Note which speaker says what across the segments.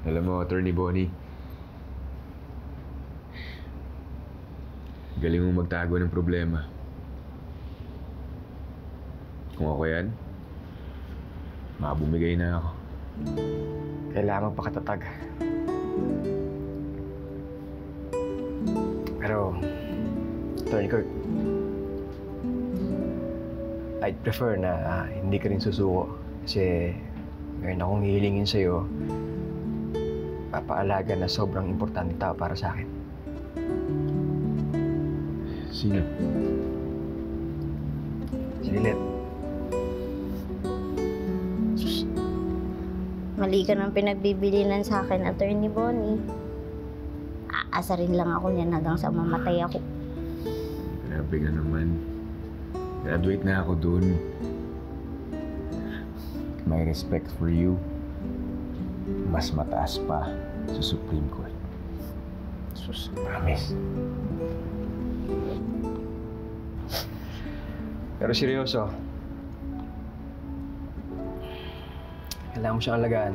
Speaker 1: Alam mo, Attorney Bonnie, galing mong magtago ng problema. Kung ako yan, makabumigay na ako.
Speaker 2: Kailangan magpakatatag. Pero, Attorney Kirk, I'd prefer na hindi ka rin susuko. Kasi meron akong hihilingin sa'yo. Papaalaga na sobrang importante tao para sa akin.
Speaker 1: Sino?
Speaker 2: Si Lilet.
Speaker 3: Mali ka ng pinagbibilinan sa akin, Attorney Bonnie. Aasarin lang ako niyan hanggang sa mamatay ako.
Speaker 1: Grabe ka naman. Graduate na ako dun. My respect for you, mas mataas pa sa Supreme Court. Sus, promise.
Speaker 2: Pero seryoso, kailangan mo siyang alagaan.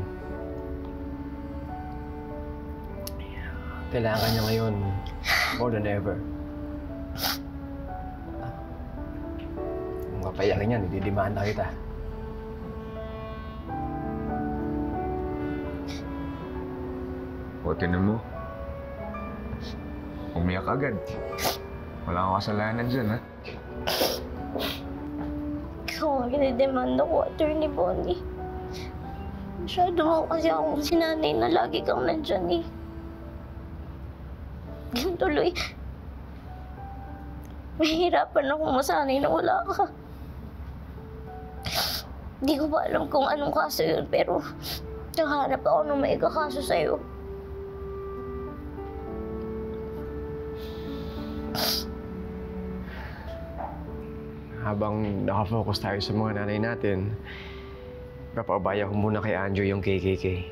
Speaker 2: Kailangan ka niya ngayon more than ever. Kung mapayakin yan, ididimanda kita.
Speaker 1: O, tinan mo. Umiyak agad. Wala kang kasalanan dyan, ha?
Speaker 3: Ikaw ang kinidemanda ko, Attorney Bonnie. Masyado mo kasi akong sinanay na lagi kang nandyan eh. Ganun tuloy. Mahihirapan akong masanay na wala ka. Hindi ko pa alam kung anong kaso yun, pero nakahanap ako ng may kakaso sa'yo.
Speaker 2: Habang nakafocus tayo sa mga nanay natin, papaubaya ko muna kay Andrew yung KKK.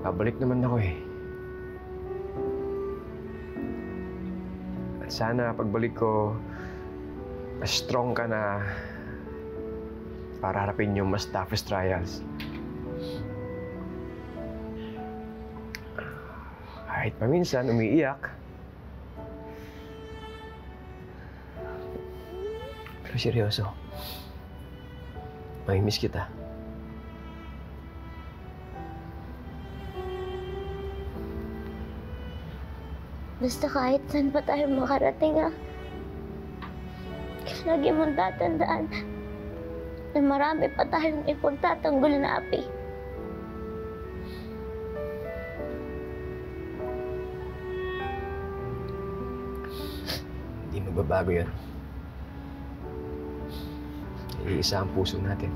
Speaker 2: Pabalik naman ako eh. At sana pagbalik ko, mas strong ka na para harapin yung mas toughest trials. Kahit paminsan umiiyak, pero seryoso, mamimiss kita.
Speaker 3: Basta kahit saan pa tayo makarating, lagi mong tatandaan na marami pa tayong ipagtatanggol na api.
Speaker 2: Hindi magbabago yun. Iisa ang puso natin.